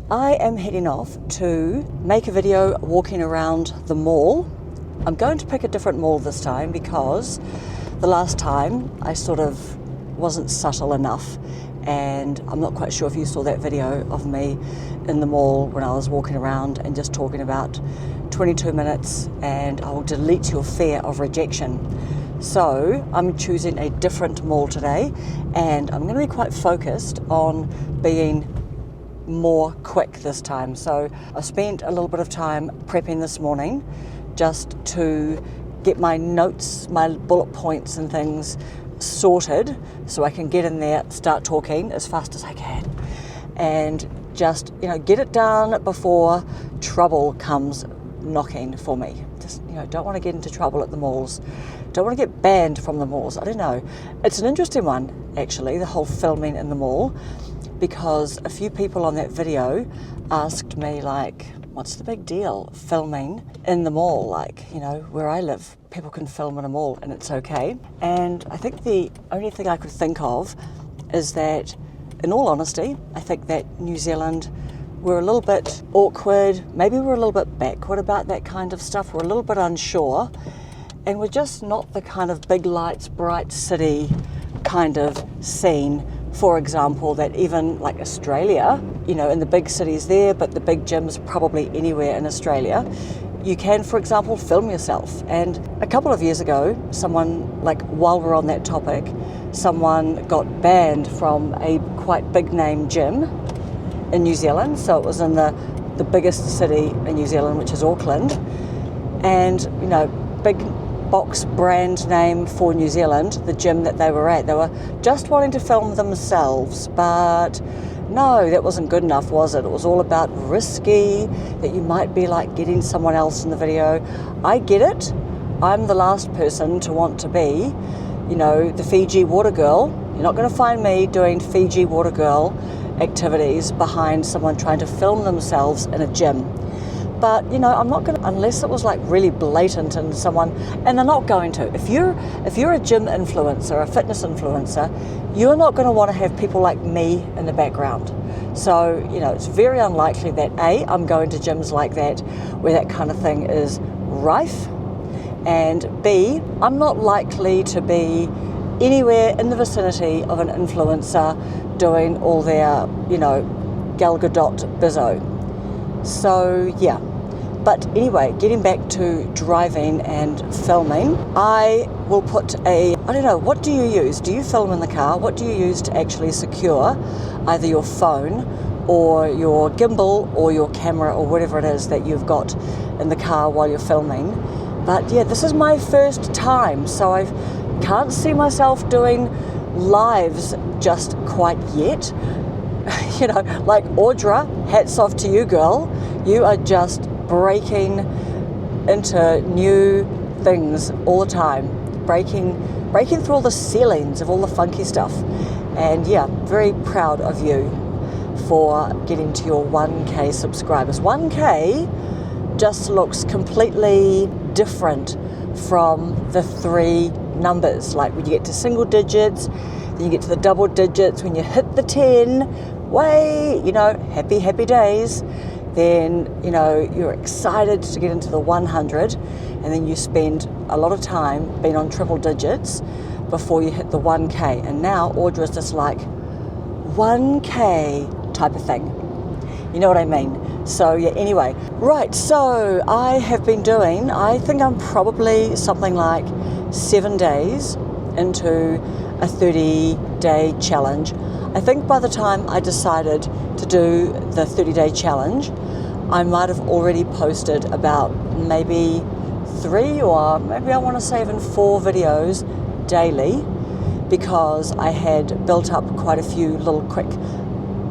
I am heading off to make a video walking around the mall. I'm going to pick a different mall this time because the last time I sort of wasn't subtle enough, and I'm not quite sure if you saw that video of me in the mall when I was walking around and just talking about 22 minutes and I will delete your fear of rejection. So I'm choosing a different mall today, and I'm going to be quite focused on being more quick this time. So I spent a little bit of time prepping this morning just to get my notes, my bullet points and things sorted so I can get in there, start talking as fast as I can, and just, get it done before trouble comes knocking for me. Just, don't want to get into trouble at the malls. Don't want to get banned from the malls. I don't know. It's an interesting one, actually, the whole filming in the mall, because a few people on that video asked me, what's the big deal filming in the mall? Where I live, people can film in a mall and it's okay. And I think the only thing I could think of is that, in all honesty, I think that New Zealand, we're a little bit awkward, maybe we're a little bit backward about that kind of stuff. We're a little bit unsure, and we're just not the kind of big lights, bright city kind of scene, for example, that even like Australia, in the big cities there, but the big gyms probably anywhere in Australia, you can, for example, film yourself. And a couple of years ago, someone, while we're on that topic, someone got banned from a quite big name gym in New Zealand. So it was in the biggest city in New Zealand, which is Auckland. And, big box brand name for New Zealand, the gym that they were at. They were just wanting to film themselves, but no, that wasn't good enough, was it? It was all about risky, that you might be getting someone else in the video. I get it. I'm the last person to want to be, the Fiji water girl. You're not going to find me doing Fiji water girl activities behind someone trying to film themselves in a gym. But, I'm not going to, unless it was really blatant and someone, and they're not going to. If you're a gym influencer, a fitness influencer, you're not going to want to have people like me in the background. So, it's very unlikely that A, I'm going to gyms like that where that kind of thing is rife, and B, I'm not likely to be anywhere in the vicinity of an influencer doing all their, Gal Gadot bizzo. So yeah, but anyway, getting back to driving and filming, I will put I don't know, what do you use? Do you film in the car? What do you use to actually secure either your phone or your gimbal or your camera or whatever it is that you've got in the car while you're filming? But yeah, this is my first time, so I can't see myself doing lives just quite yet. Like Audra, hats off to you, girl. You are just breaking into new things all the time, breaking through all the ceilings of all the funky stuff. And yeah, very proud of you for getting to your 1K subscribers. 1K just looks completely different from the three numbers. Like when you get to single digits, then you get to the double digits, when you hit the 10, happy days. Then, you're excited to get into the 100, and then you spend a lot of time being on triple digits before you hit the 1K. And now Audra's just 1K type of thing. You know what I mean? So yeah, anyway. Right, so I have been doing, I think I'm probably something like 7 days into a 30-day challenge. I think by the time I decided to do the 30-day challenge, I might have already posted about maybe 3 or maybe I want to say even 4 videos daily, because I had built up quite a few little quick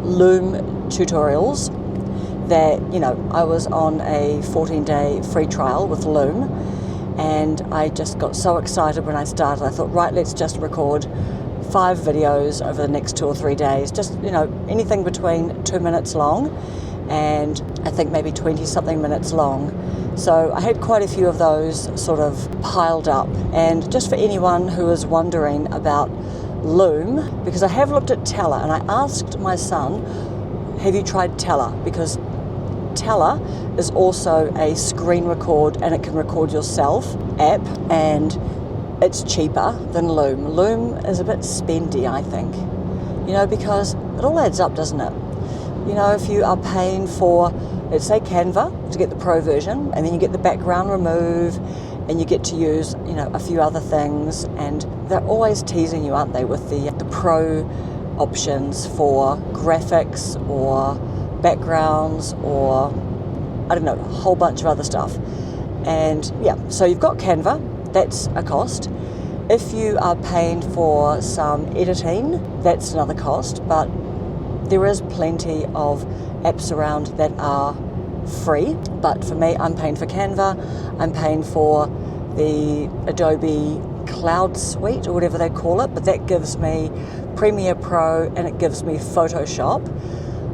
Loom tutorials that, I was on a 14-day free trial with Loom, and I just got so excited when I started. I thought, right, let's just record 5 videos over the next 2 or 3 days, just, anything between 2 minutes long and I think maybe 20 something minutes long. So I had quite a few of those sort of piled up. And just for anyone who is wondering about Loom, because I have looked at Teller, and I asked my son, have you tried Teller? Because Teller is also a screen record and it can record yourself app, and it's cheaper than Loom. Loom is a bit spendy, I think, because it all adds up, doesn't it? If you are paying for, let's say, Canva to get the pro version, and then you get the background remove, and you get to use, a few other things, and they're always teasing you, aren't they, with the pro options for graphics or backgrounds or, I don't know, a whole bunch of other stuff. And yeah, so you've got Canva, that's a cost. If you are paying for some editing, that's another cost, but there is plenty of apps around that are free. But for me, I'm paying for Canva, I'm paying for the Adobe Cloud Suite or whatever they call it, but that gives me Premiere Pro and it gives me Photoshop.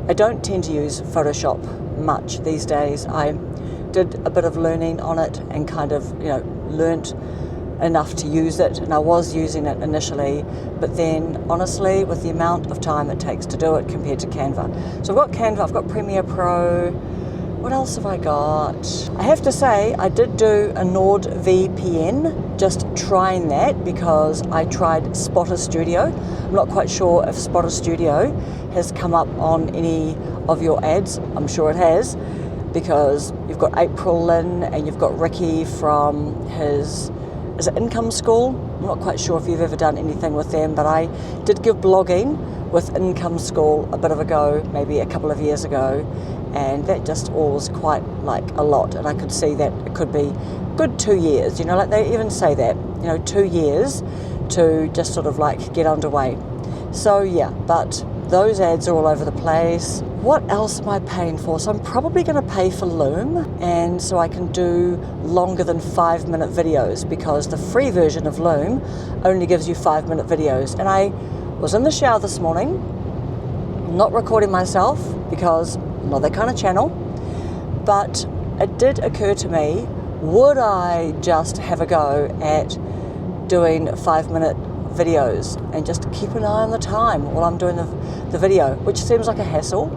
I don't tend to use Photoshop much these days. I did a bit of learning on it and kind of, learnt enough to use it, and I was using it initially, but then honestly, with the amount of time it takes to do it compared to Canva. So I've got Canva, I've got Premiere Pro. What else have I got? I have to say, I did do a NordVPN, just trying that because I tried Spotter Studio. I'm not quite sure if Spotter Studio has come up on any of your ads. I'm sure it has, because you've got April Lynn and you've got Ricky from is it Income School? I'm not quite sure if you've ever done anything with them, but I did give blogging with Income School a bit of a go, maybe a couple of years ago, and that just all was quite like a lot, and I could see that it could be good 2 years, like they even say that, 2 years to just sort of like get underway. So yeah, but those ads are all over the place. What else am I paying for? So I'm probably going to pay for Loom, and so I can do longer than 5-minute videos, because the free version of Loom only gives you 5-minute videos. And I was in the shower this morning, not recording myself because I'm not that kind of channel, but it did occur to me, would I just have a go at doing 5-minute videos and just keep an eye on the time while I'm doing the video, which seems like a hassle,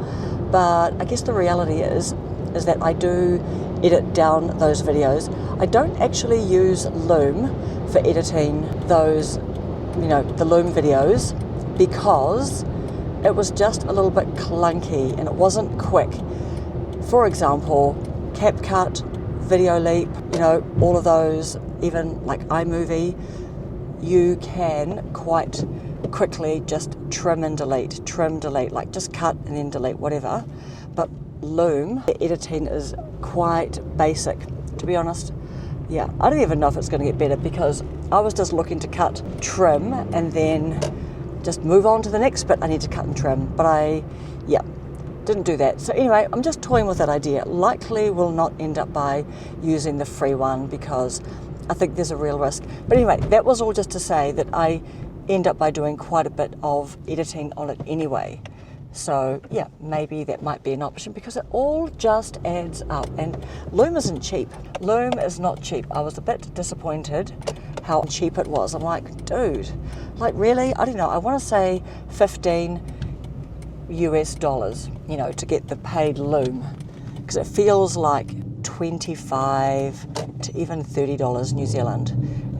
but I guess the reality is that I do edit down those videos. I don't actually use Loom for editing those, the Loom videos, because it was just a little bit clunky and it wasn't quick. For example, CapCut, Video Leap, all of those, even like iMovie, you can quite quickly just trim, delete, like just cut and then delete, whatever. But Loom, the editing is quite basic, to be honest. Yeah, I don't even know if it's going to get better, because I was just looking to cut, trim, and then just move on to the next bit I need to cut and trim. But I didn't do that. So anyway, I'm just toying with that idea. Likely will not end up by using the free one, because I think there's a real risk. But anyway, that was all just to say that I end up by doing quite a bit of editing on it anyway. So yeah, maybe that might be an option, because it all just adds up. And Loom isn't cheap. Loom is not cheap. I was a bit disappointed how cheap it was. I'm like, dude, like really? I don't know. I want to say $15 US, to get the paid Loom, because it feels like $25 to even $30 New Zealand,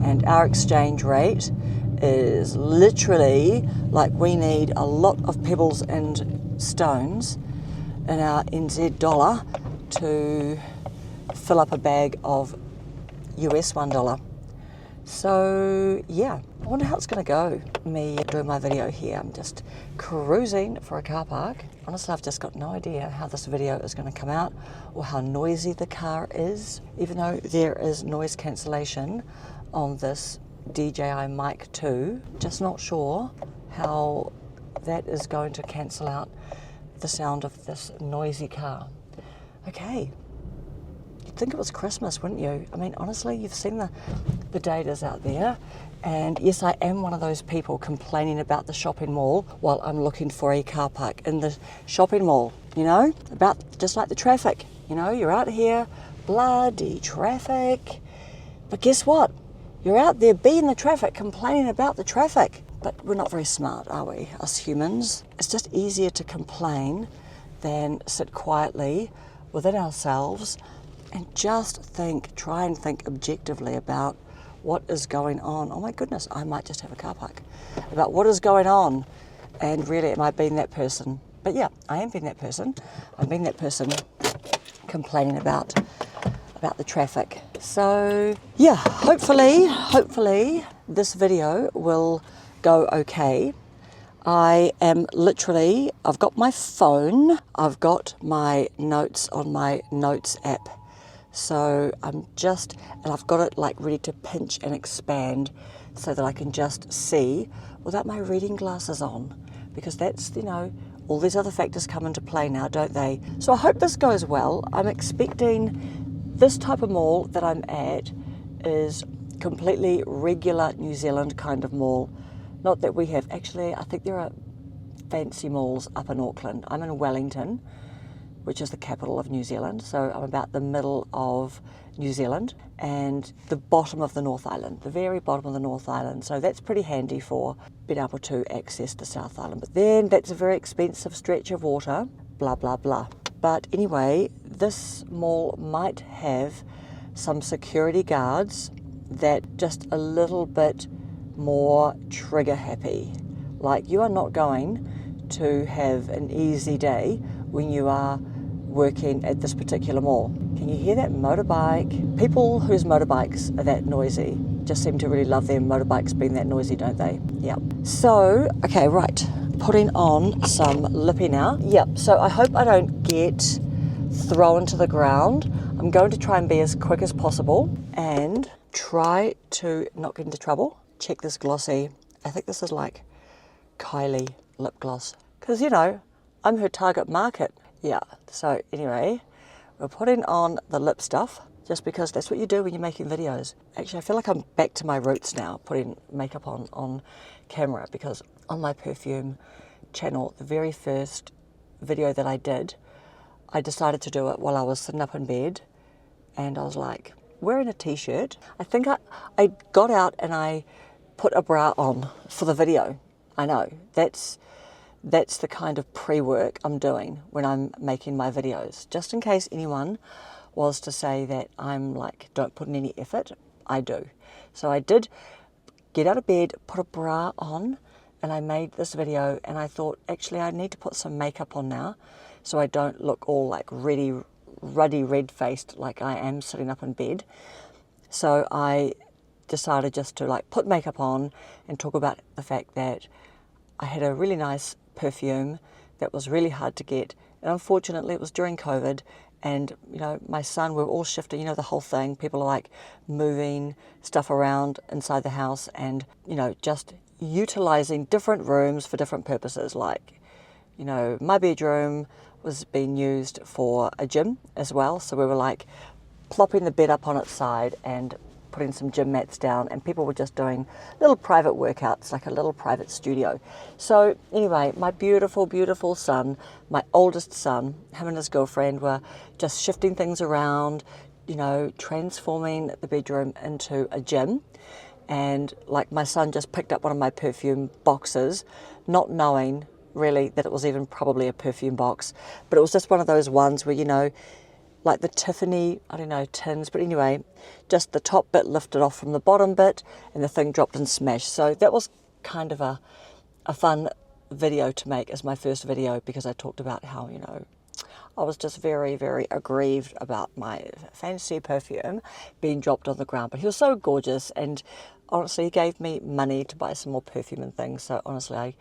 and our exchange rate is literally like we need a lot of pebbles and stones in our NZ dollar to fill up a bag of US $1. So yeah, I wonder how it's going to go, me doing my video here. I'm just cruising for a car park. Honestly, I've just got no idea how this video is going to come out or how noisy the car is, even though there is noise cancellation on this DJI Mic 2. Just not sure how that is going to cancel out the sound of this noisy car. Okay. You'd think it was Christmas, wouldn't you? I mean, honestly, you've seen the datas out there. And yes, I am one of those people complaining about the shopping mall while I'm looking for a car park in the shopping mall, about just like the traffic. You're out here, bloody traffic. But guess what? You're out there being the traffic, complaining about the traffic. But we're not very smart, are we, us humans? It's just easier to complain than sit quietly within ourselves and just try and think objectively about what is going on. Oh my goodness, I might just have a car park. About what is going on, and really, am I being that person? But yeah, I am being that person. I'm being that person complaining about the traffic. So yeah, hopefully this video will go okay. I am literally, I've got my phone, I've got my notes on my notes app. So and I've got it like ready to pinch and expand so that I can just see without my reading glasses on, because that's, all these other factors come into play now, don't they? So I hope this goes well. I'm expecting this type of mall that I'm at is completely regular New Zealand kind of mall. Not that we have, actually, I think there are fancy malls up in Auckland. I'm in Wellington, which is the capital of New Zealand. So I'm about the middle of New Zealand and the bottom of the North Island, the very bottom of the North Island. So that's pretty handy for being able to access the South Island. But then that's a very expensive stretch of water, blah, blah, blah. But anyway, this mall might have some security guards that just a little bit more trigger happy. Like, you are not going to have an easy day when you are working at this particular mall. Can you hear that motorbike? People whose motorbikes are that noisy just seem to really love their motorbikes being that noisy, don't they? Yeah. So, okay, right. Putting on some lippy now. Yep, so I hope I don't get thrown to the ground. I'm going to try and be as quick as possible and try to not get into trouble. Check this glossy. I think this is like Kylie lip gloss, because I'm her target market. Yeah, so anyway, we're putting on the lip stuff just because that's what you do when you're making videos. Actually, I feel like I'm back to my roots now, putting makeup on camera, because on my perfume channel, the very first video that I did, I decided to do it while I was sitting up in bed, and I was like wearing a t-shirt. I think I got out and I put a bra on for the video. I know, that's the kind of pre-work I'm doing when I'm making my videos. Just in case anyone was to say that I'm like, don't put in any effort, I do. So I did get out of bed, put a bra on, and I made this video, and I thought, actually, I need to put some makeup on now so I don't look all like ruddy red-faced like I am sitting up in bed. So I decided just to like put makeup on and talk about the fact that I had a really nice perfume that was really hard to get, and unfortunately it was during COVID, and my son, we're all shifting, the whole thing, people are like moving stuff around inside the house, and just utilizing different rooms for different purposes. Like, my bedroom was being used for a gym as well, so we were like plopping the bed up on its side and putting some gym mats down, and people were just doing little private workouts, like a little private studio. So anyway, my beautiful, beautiful son, my oldest son, him and his girlfriend were just shifting things around, transforming the bedroom into a gym. And like, my son just picked up one of my perfume boxes, not knowing really that it was even probably a perfume box, but it was just one of those ones where, like the Tiffany, I don't know, tins, but anyway, just the top bit lifted off from the bottom bit and the thing dropped and smashed. So that was kind of a fun video to make as my first video, because I talked about how, I was just very, very aggrieved about my fancy perfume being dropped on the ground. But he was so gorgeous, and honestly, he gave me money to buy some more perfume and things. So honestly,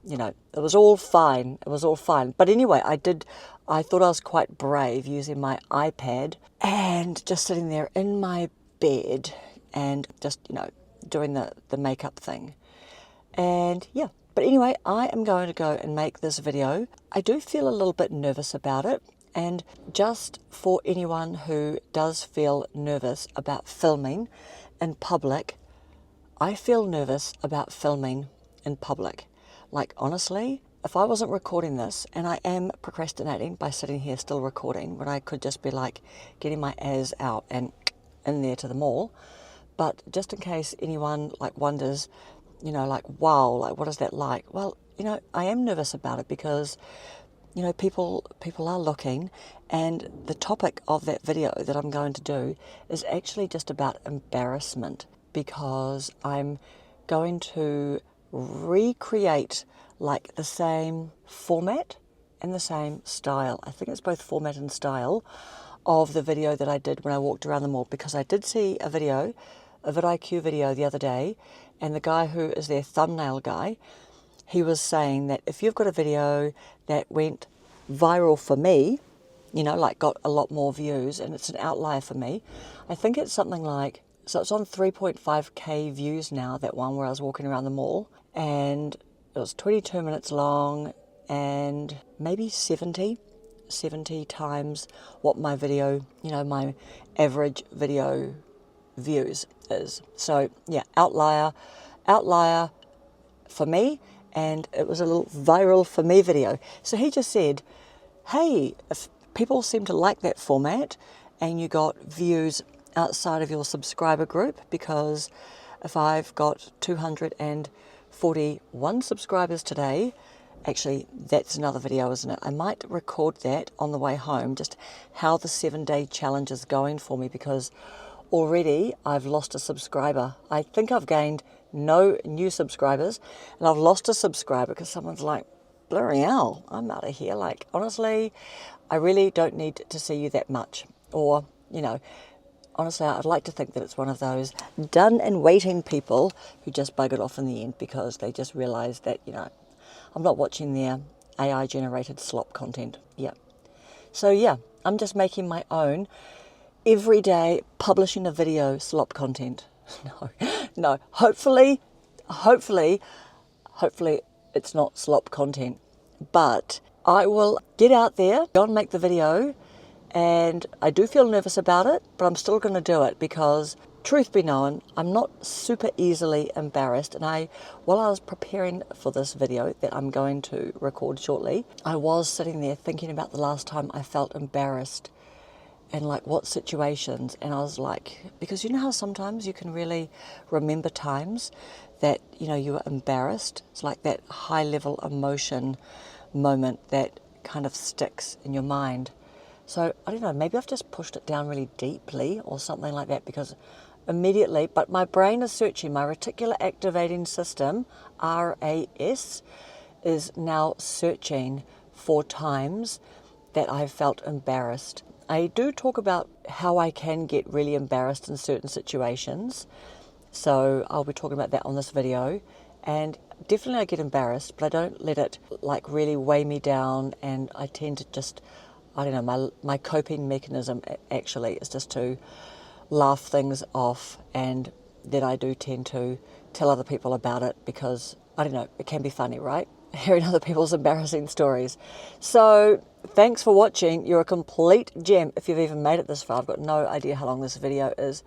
it was all fine. It was all fine. But anyway, I thought I was quite brave using my iPad and just sitting there in my bed and just, doing the makeup thing. And yeah, but anyway, I am going to go and make this video. I do feel a little bit nervous about it. And just for anyone who does feel nervous about filming in public, I feel nervous about filming in public. Like, honestly, if I wasn't recording this, and I am procrastinating by sitting here still recording, when I could just be like getting my ass out and in there to the mall. But just in case anyone like wonders, like, wow, like what is that like? Well, I am nervous about it because, you know, people are looking, and the topic of that video that I'm going to do is actually just about embarrassment, because I'm going to recreate like the same format and the same style. I think it's both format and style of the video that I did when I walked around the mall, because I did see a vidIQ video the other day, and the guy who is their thumbnail guy, he was saying that if you've got a video that went viral for me, you know, like got a lot more views, and it's an outlier for me, I think it's something like, so it's on 3.5k views now, that one where I was walking around the mall, and it was 22 minutes long, and maybe 70 times what my video, you know, my average video views is. So yeah, outlier for me, and it was a little viral for me video. So he just said, hey, if people seem to like that format and you got views outside of your subscriber group, because if I've got 241 subscribers today, actually that's another video, isn't it? I might record that on the way home, just how the 7-day challenge is going for me, because already I've lost a subscriber. I think I've gained no new subscribers, and I've lost a subscriber because someone's like, blurry hell, I'm out of here. Like, honestly, I really don't need to see you that much. Or, you know, honestly, I'd like to think that it's one of those done and waiting people who just buggered off in the end because they just realised that, you know, I'm not watching their AI generated slop content. Yeah. So yeah, I'm just making my own every day, publishing a video slop content. No, hopefully it's not slop content, but I will get out there, go and make the video, and I do feel nervous about it, but I'm still going to do it, because truth be known, I'm not super easily embarrassed. And while I was preparing for this video that I'm going to record shortly, I was sitting there thinking about the last time I felt embarrassed and like what situations. And I was like, because you know how sometimes you can really remember times that, you know, you were embarrassed. It's like that high level emotion moment that kind of sticks in your mind. So I don't know, maybe I've just pushed it down really deeply or something like that, because immediately, but my brain is searching, my reticular activating system, RAS, is now searching for times that I've felt embarrassed. I do talk about how I can get really embarrassed in certain situations, so I'll be talking about that on this video. And definitely I get embarrassed, but I don't let it like really weigh me down, and I tend to just, I don't know, my coping mechanism actually is just to laugh things off, and then I do tend to tell other people about it, because, I don't know, it can be funny, right? Hearing other people's embarrassing stories. So thanks for watching. You're a complete gem if you've even made it this far. I've got no idea how long this video is.